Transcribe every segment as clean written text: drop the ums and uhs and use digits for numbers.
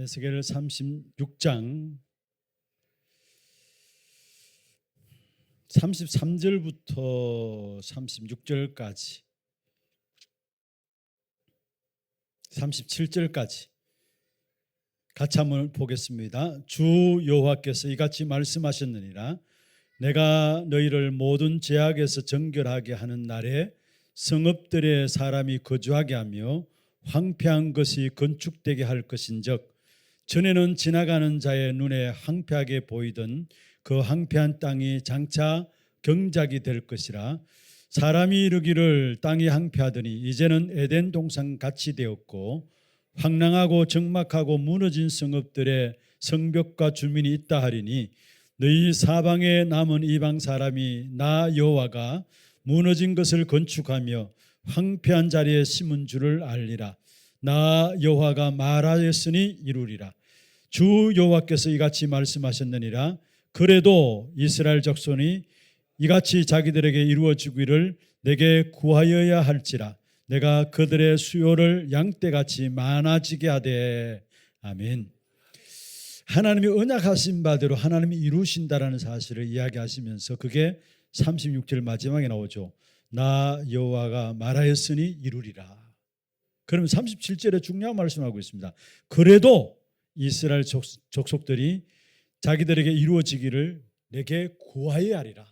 에스겔 36장 33절부터 36절까지 37절까지 같이 한번 보겠습니다. 주 여호와께서 이같이 말씀하셨느니라. 내가 너희를 모든 죄악에서 정결하게 하는 날에 성읍들에 사람이 거주하게 하며 황폐한 것이 건축되게 할 것인즉 전에는 지나가는 자의 눈에 황폐하게 보이던 그 황폐한 땅이 장차 경작이 될 것이라. 사람이 이르기를 땅이 황폐하더니 이제는 에덴 동산 같이 되었고 황량하고 적막하고 무너진 성읍들의 성벽과 주민이 있다 하리니 너희 사방에 남은 이방 사람이 나 여호와가 무너진 것을 건축하며 황폐한 자리에 심은 줄을 알리라. 나 여호와가 말하였으니 이루리라. 주 여호와께서 이같이 말씀하셨느니라. 그래도 이스라엘 족속이 이같이 자기들에게 이루어지기를 내게 구하여야 할지라. 내가 그들의 수요를 양떼같이 많아지게 하되. 아멘. 하나님이 언약하신 바대로 하나님이 이루신다라는 사실을 이야기하시면서 그게 36절 마지막에 나오죠. 나 여호와가 말하였으니 이루리라. 그러면 37절에 중요한 말씀을 하고 있습니다. 그래도 이스라엘 족속들이 자기들에게 이루어지기를 내게 구하여야 하리라.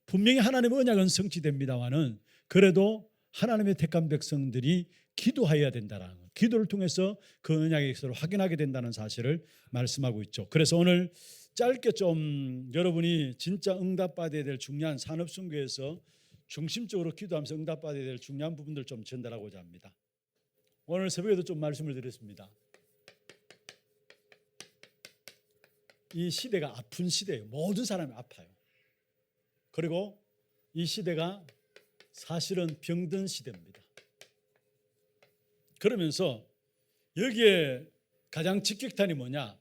분명히 하나님의 언약은 성취됩니다마는 그래도 하나님의 택한 백성들이 기도해야 된다는 것, 기도를 통해서 그 언약의 역사를 확인하게 된다는 사실을 말씀하고 있죠. 그래서 오늘 짧게 좀 여러분이 진짜 응답받아야 될 중요한 산업선교에서 중심적으로 기도하면서 응답받아야 될 중요한 부분들을 좀 전달하고자 합니다. 오늘 새벽에도 좀 말씀을 드렸습니다. 이 시대가 아픈 시대예요. 모든 사람이 아파요. 그리고 이 시대가 사실은 병든 시대입니다. 그러면서 여기에 가장 직격탄이 뭐냐?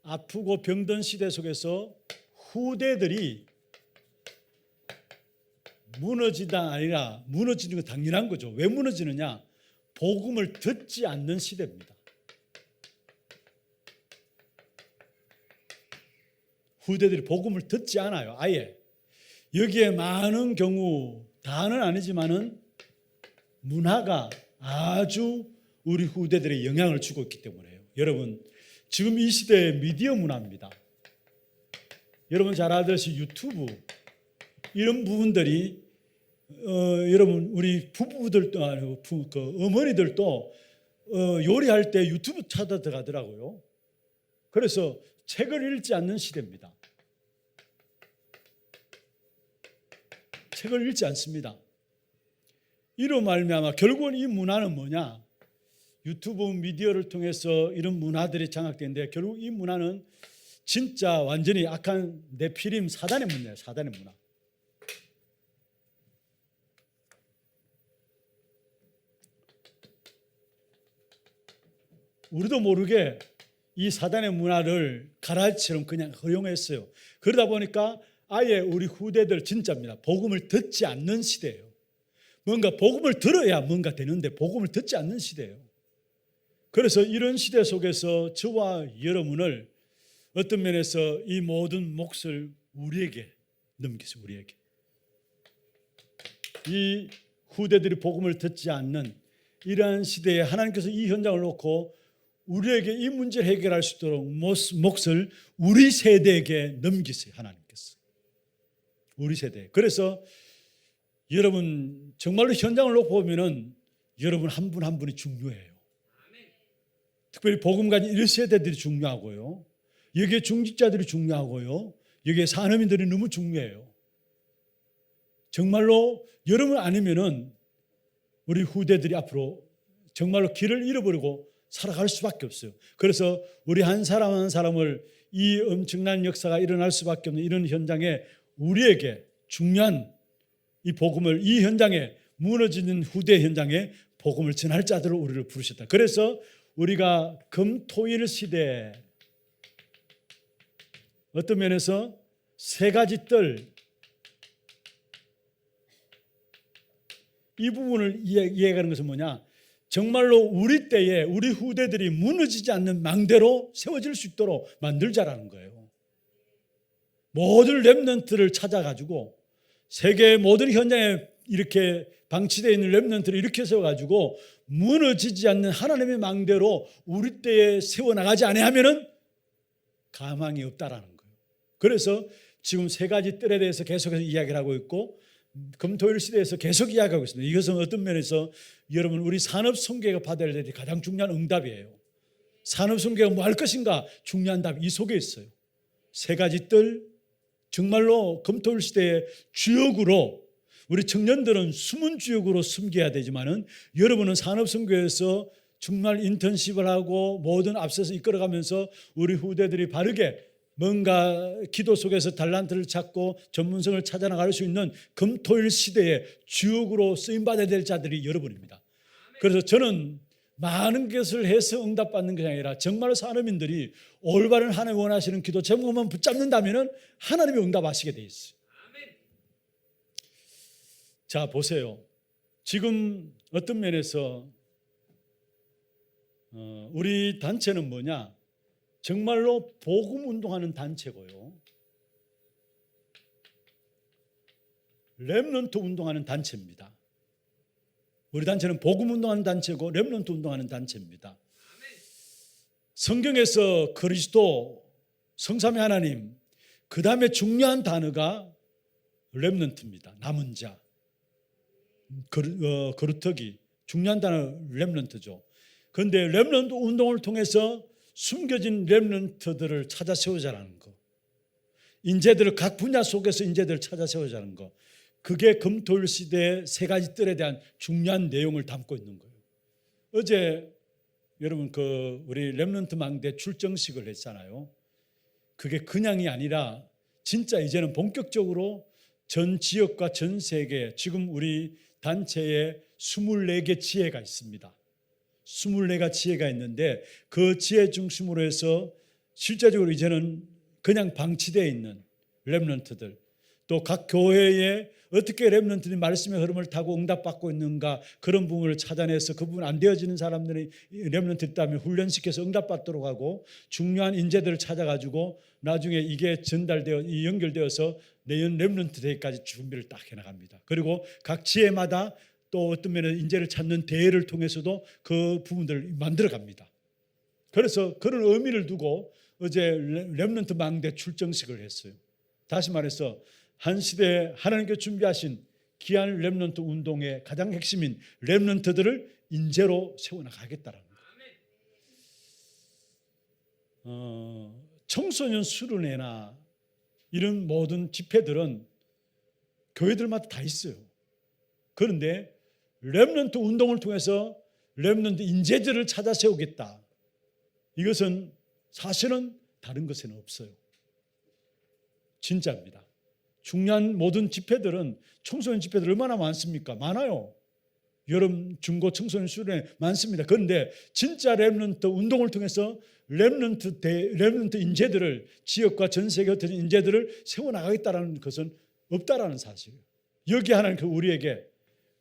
아프고 병든 시대 속에서 후대들이 무너지다 아니라 무너지는 건 당연한 거죠. 왜 무너지느냐? 복음을 듣지 않는 시대입니다. 후대들이 복음을 듣지 않아요. 아예. 여기에 많은 경우 다는 아니지만은 문화가 아주 우리 후대들의 영향을 주고 있기 때문에요. 여러분, 지금 이 시대의 미디어 문화입니다. 여러분 잘 알듯이 유튜브 이런 부분들이 여러분 우리 부부들도 아니고 어머니들도 요리할 때 유튜브 찾아 들어가더라고요. 그래서 책을 읽지 않는 시대입니다. 책을 읽지 않습니다. 이로 말미암아 결국은 이 문화는 뭐냐? 유튜브 미디어를 통해서 이런 문화들이 장악되는데 결국 이 문화는 진짜 완전히 악한 네피림 사단의 문화예요. 사단의 문화. 우리도 모르게 이 사단의 문화를 가라지처럼 그냥 허용했어요. 그러다 보니까 아예 우리 후대들 진짜입니다. 복음을 듣지 않는 시대예요. 뭔가 복음을 들어야 뭔가 되는데 복음을 듣지 않는 시대예요. 그래서 이런 시대 속에서 저와 여러분을 어떤 면에서 이 모든 몫을 우리에게 넘기세요. 우리에게. 이 후대들이 복음을 듣지 않는 이러한 시대에 하나님께서 이 현장을 놓고 우리에게 이 문제를 해결할 수 있도록 몫을 우리 세대에게 넘기세요. 하나님께서. 우리 세대. 그래서 여러분 정말로 현장을 놓고 보면은 여러분 한 분 한 분이 중요해요. 특별히 복음 가진 1세대들이 중요하고요. 여기에 중직자들이 중요하고요. 여기에 산업인들이 너무 중요해요. 정말로 여러분 아니면은 우리 후대들이 앞으로 정말로 길을 잃어버리고 살아갈 수밖에 없어요. 그래서 우리 한 사람 한 사람을 이 엄청난 역사가 일어날 수밖에 없는 이런 현장에 우리에게 중요한 이 복음을 이 현장에 무너지는 후대 현장에 복음을 전할 자들을 우리를 부르셨다. 그래서 우리가 금토일 시대에 어떤 면에서 세 가지 뜰 이 부분을 이해하는 것은 뭐냐? 정말로 우리 때에 우리 후대들이 무너지지 않는 망대로 세워질 수 있도록 만들자라는 거예요. 모든 렘넌트를 찾아가지고 세계의 모든 현장에 이렇게 방치되어 있는 렘넌트를 이렇게 세워가지고 무너지지 않는 하나님의 망대로 우리 때에 세워나가지 아니하면은 가망이 없다라는 거예요. 그래서 지금 세 가지 뜰에 대해서 계속해서 이야기를 하고 있고 금토일 시대에서 계속 이야기하고 있습니다. 이것은 어떤 면에서 여러분 우리 산업선교가 받아야 될 가장 중요한 응답이에요. 산업선교가 뭐 할 것인가 중요한 답 이 속에 있어요. 세 가지 뜰 정말로 금토일 시대의 주역으로 우리 청년들은 숨은 주역으로 숨겨야 되지만은 여러분은 산업선교에서 정말 인턴십을 하고 모든 앞서서 이끌어가면서 우리 후대들이 바르게 뭔가 기도 속에서 달란트를 찾고 전문성을 찾아나갈 수 있는 금토일 시대의 주역으로 쓰임받아야 될 자들이 여러분입니다. 그래서 저는 많은 것을 해서 응답받는 것이 아니라 정말 산업인들이 올바른 하나님 원하시는 기도 제목만 붙잡는다면 하나님이 응답하시게 돼 있어요. 자, 보세요. 지금 어떤 면에서 우리 단체는 뭐냐? 정말로 복음 운동하는 단체고요. 렘넌트 운동하는 단체입니다. 우리 단체는 복음 운동하는 단체고 렘넌트 운동하는 단체입니다. 성경에서 그리스도, 성삼위 하나님, 그 다음에 중요한 단어가 렘넌트입니다. 남은 자, 거루터기, 중요한 단어 렘넌트죠. 그런데 렘넌트 운동을 통해서 숨겨진 렘넌트들을 찾아 세우자라는 거, 인재들을 각 분야 속에서 인재들을 찾아 세우자는 거, 그게 금토일 시대의 세 가지 뜰에 대한 중요한 내용을 담고 있는 거예요. 어제 여러분 우리 렘넌트 망대 출정식을 했잖아요. 그게 그냥이 아니라 진짜 이제는 본격적으로 전 지역과 전 세계 지금 우리 단체에 24개 지혜가 있습니다. 24가 지혜가 있는데 그 지혜 중심으로 해서 실제적으로 이제는 그냥 방치되어 있는 렘넌트들, 또 각 교회에 어떻게 렘넌트들이 말씀의 흐름을 타고 응답받고 있는가 그런 부분을 찾아내서 그 부분 안 되어지는 사람들이 렘넌트 있다면 훈련시켜서 응답받도록 하고 중요한 인재들을 찾아가지고 나중에 이게 전달되어 연결되어서 내년 렘넌트 대회까지 준비를 딱 해나갑니다. 그리고 각 지혜마다 또 어떤 면에 인재를 찾는 대회를 통해서도 그 부분들을 만들어갑니다. 그래서 그런 의미를 두고 어제 렘넌트 망대 출정식을 했어요. 다시 말해서 한 시대에 하나님께서 준비하신 귀한 렘넌트 운동의 가장 핵심인 렘넌트들을 인재로 세워나가겠다라는 거예요. 청소년 수련회나 이런 모든 집회들은 교회들마다 다 있어요. 그런데 렘넌트 운동을 통해서 렘넌트 인재들을 찾아 세우겠다. 이것은 사실은 다른 것에는 없어요. 진짜입니다. 중요한 모든 집회들은 청소년 집회들 얼마나 많습니까? 많아요. 여름, 중고, 청소년 수련회 많습니다. 그런데 진짜 렘넌트 운동을 통해서 렘넌트 인재들을 지역과 전 세계 흩어진 인재들을 세워나가겠다는 것은 없다라는 사실이에요. 여기 하나님 우리에게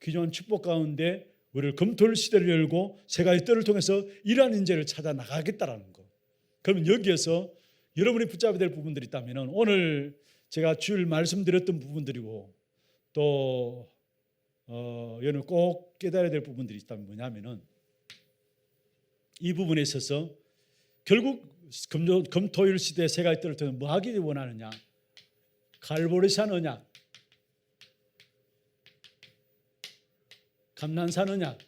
귀중한 축복 가운데 우리를 금토일 시대를 열고 세 가지 뜰을 통해서 이러한 인재를 찾아 나가겠다라는 거. 그러면 여기에서 여러분이 붙잡아야 될 부분들이 있다면 오늘 제가 주일 말씀드렸던 부분들이고 또 여러분 꼭 깨달아야 될 부분들이 있다면 뭐냐면은 이 부분에 있어서 결국 금토일 시대 세 가지 뜰을 통해 뭐 하기 원하느냐? 갈보리산 언약, 감난산 언약,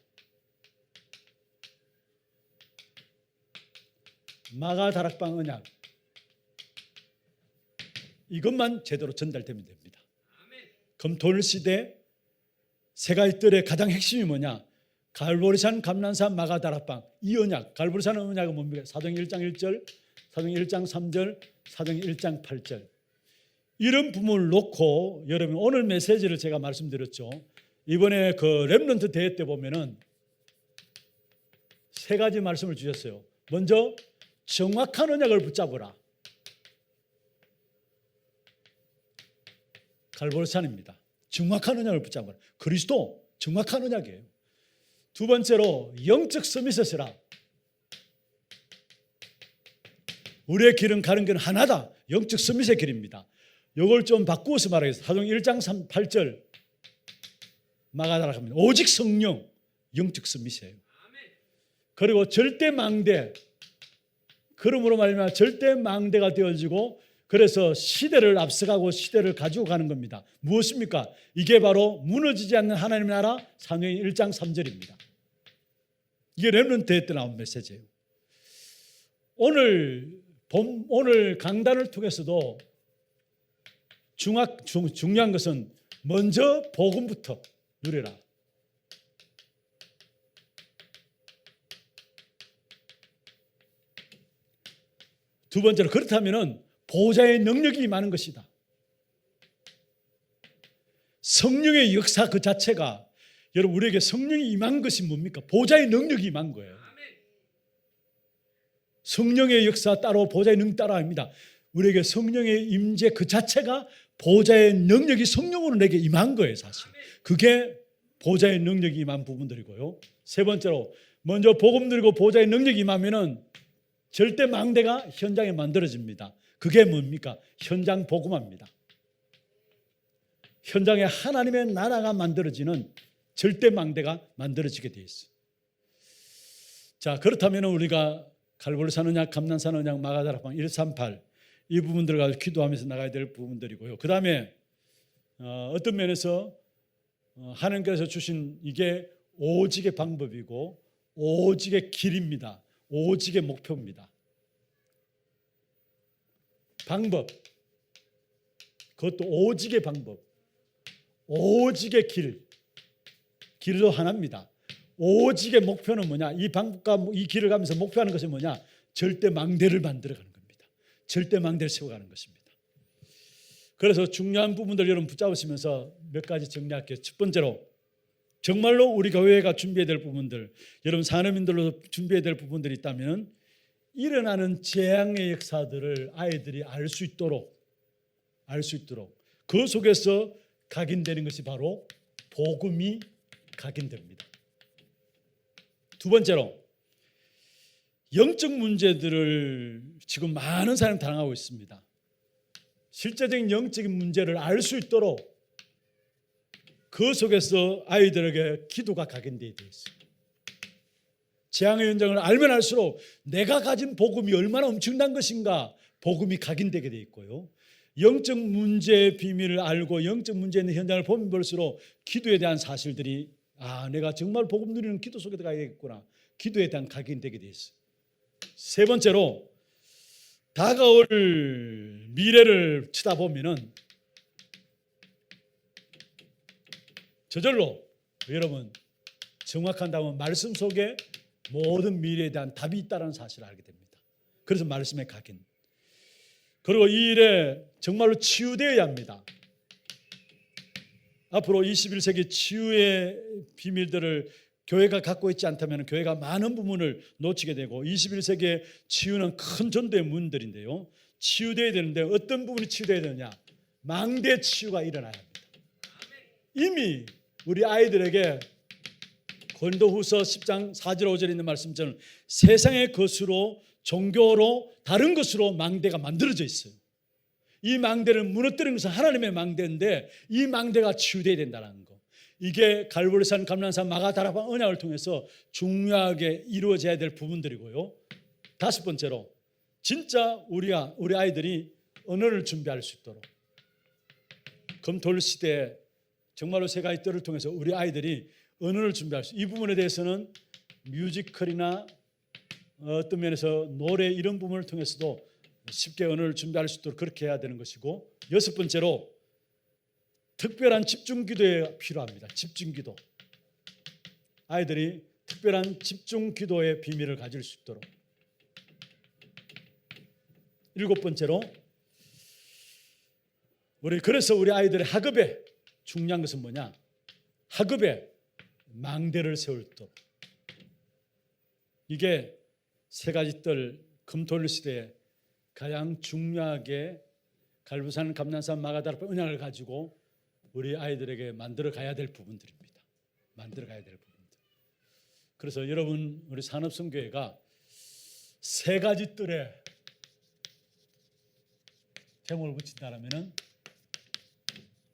마가다락방 언약, 이것만 제대로 전달되면 됩니다. 금토일 시대 세 가지 뜰의 가장 핵심이 뭐냐? 갈보리산, 감난산, 마가다락방, 이 언약. 갈보리산 언약은 뭡니까? 사도행전 1장 1절, 사도행전 1장 3절, 사도행전 1장 8절. 이런 부분을 놓고 여러분 오늘 메시지를 제가 말씀드렸죠. 이번에 그 렘넌트 대회 때 보면은 세 가지 말씀을 주셨어요. 먼저 정확한 언약을 붙잡으라. 갈보리산입니다. 정확한 언약을 붙잡으라. 그리스도 정확한 언약이에요. 두 번째로 영적 서밋이라. 우리의 길은 가는 길은 하나다. 영적 서밋의 길입니다. 이걸 좀 바꾸어서 말하겠습니다. 사도행 1장 8절 마가다라 합니다. 오직 성령, 영적 서밋이에요. 그리고 절대 망대, 그러므로 말하면 절대 망대가 되어지고, 그래서 시대를 앞서가고 시대를 가지고 가는 겁니다. 무엇입니까? 이게 바로 무너지지 않는 하나님의 나라 사도행 1장 3절입니다. 이게 렘넌트에 때 나온 메시지예요. 오늘 강단을 통해서도 중요한 것은 먼저 복음부터 누려라. 두 번째로, 그렇다면 보호자의 능력이 임하는 것이다. 성령의 역사 그 자체가, 여러분, 우리에게 성령이 임한 것이 뭡니까? 보호자의 능력이 임한 거예요. 성령의 역사 따로 보호자의 능력 따라 합니다. 우리에게 성령의 임재 그 자체가 보호자의 능력이 성령으로 내게 임한 거예요. 사실 그게 보호자의 능력이 임한 부분들이고요. 세 번째로, 먼저 복음 누리고 보호자의 능력이 임하면은 절대 망대가 현장에 만들어집니다. 그게 뭡니까? 현장 복음화입니다. 현장에 하나님의 나라가 만들어지는 절대 망대가 만들어지게 되어 있어요. 자, 그렇다면 우리가 갈보리산 언약, 감난산 언약, 마가다락방 138 이 부분들을 가지고 기도하면서 나가야 될 부분들이고요. 그 다음에 어떤 면에서 하나님께서 주신 이게 오직의 방법이고 오직의 길입니다. 오직의 목표입니다. 방법, 그것도 오직의 방법, 오직의 길도 하나입니다. 오직의 목표는 뭐냐? 이 방법과 이 길을 가면서 목표하는 것이 뭐냐? 절대 망대를 만들어가는 겁니다. 절대 망대를 세워가는 것입니다. 그래서 중요한 부분들 여러분 붙잡으시면서 몇 가지 정리할게요. 첫 번째로, 정말로 우리 교회가 준비해야 될 부분들, 여러분 산업인들로 준비해야 될 부분들이 있다면 일어나는 재앙의 역사들을 아이들이 알 수 있도록 그 속에서 각인되는 것이 바로 복음이 각인됩니다. 두 번째로, 영적 문제들을 지금 많은 사람이 당하고 있습니다. 실제적인 영적인 문제를 알 수 있도록 그 속에서 아이들에게 기도가 각인되어 있어요. 재앙의 현장을 알면 알수록 내가 가진 복음이 얼마나 엄청난 것인가 복음이 각인되게 되어 있고요. 영적 문제의 비밀을 알고 영적 문제 있는 현장을 보면 볼수록 기도에 대한 사실들이 내가 정말 복음 누리는 기도 속에 들어가야겠구나. 기도에 대한 각인되게 되어 있어요. 세 번째로, 다가올 미래를 쳐다보면은 저절로 여러분 정확한다면 말씀 속에 모든 미래에 대한 답이 있다는 사실을 알게 됩니다. 그래서 말씀의 각인. 그리고 이 일에 정말로 치유되어야 합니다. 앞으로 21세기 치유의 비밀들을 교회가 갖고 있지 않다면 교회가 많은 부분을 놓치게 되고, 21세기의 치유는 큰 전도의 문들인데요. 치유되어야 되는데 어떤 부분이 치유되어야 되느냐? 망대 치유가 일어나야 합니다. 이미 우리 아이들에게 고린도후서 10장 4절 5절에 있는 말씀처럼 세상의 것으로, 종교로, 다른 것으로 망대가 만들어져 있어요. 이 망대를 무너뜨리는 것은 하나님의 망대인데 이 망대가 치유되어야 된다는 거. 이게 갈보리산, 감난산, 마가다락방 언약을 통해서 중요하게 이루어져야 될 부분들이고요. 다섯 번째로, 진짜 우리 아이들이 언어를 준비할 수 있도록 검토를 시대에 정말로 세 가지 뜰을 통해서 우리 아이들이 언어를 준비할 수, 이 부분에 대해서는 뮤지컬이나 어떤 면에서 노래 이런 부분을 통해서도 쉽게 언어를 준비할 수 있도록 그렇게 해야 되는 것이고, 여섯 번째로 특별한 집중기도에 필요합니다. 집중기도. 아이들이 특별한 집중기도의 비밀을 가질 수 있도록. 일곱 번째로, 그래서 우리 아이들의 학업에 중요한 것은 뭐냐? 학업에 망대를 세울 것. 이게 세 가지 뜰 금토일 시대에 가장 중요하게 갈보산, 감난산, 마가다락방 언약을 가지고 우리 아이들에게 만들어 가야 될 부분들입니다. 만들어 가야 될 부분들. 그래서 여러분 우리 산업선교회가 세 가지 뜰에 제목을 붙인다면은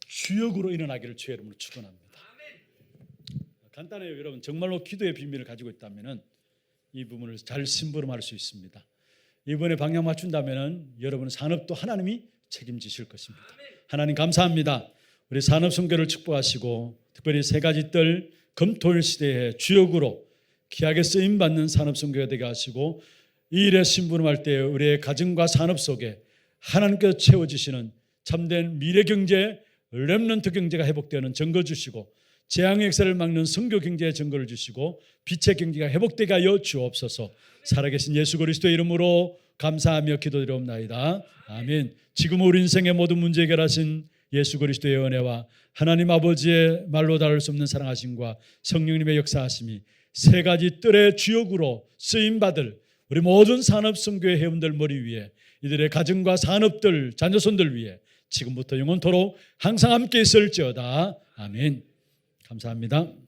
주역으로 일어나기를 주의 이름으로 축원합니다. 간단해요, 여러분. 정말로 기도의 비밀을 가지고 있다면은 이 부분을 잘 심부름할 수 있습니다. 이번에 방향 맞춘다면은 여러분 산업도 하나님이 책임지실 것입니다. 하나님 감사합니다. 우리 산업선교를 축복하시고 특별히 세 가지 뜰 금토일 시대에 주역으로 귀하게 쓰임 받는 산업선교가 되게 하시고 이 일에 심부름할 때 우리의 가정과 산업 속에 하나님께서 채워주시는 참된 미래경제, 렘넌트 경제가 회복되는 증거 주시고 재앙의 역사를 막는 선교 경제의 증거를 주시고 빛의 경제가 회복되게 하여 주옵소서. 살아계신 예수 그리스도의 이름으로 감사하며 기도드리옵나이다. 아멘. 지금 우리 인생의 모든 문제 해결하신 예수 그리스도의 은혜와 하나님 아버지의 말로 다룰 수 없는 사랑하심과 성령님의 역사하심이 세 가지 뜰의 주역으로 쓰임받을 우리 모든 산업선교회 회원들 머리 위에 이들의 가정과 산업들, 자녀손들 위해 지금부터 영원토록 항상 함께 있을지어다. 아멘. 감사합니다.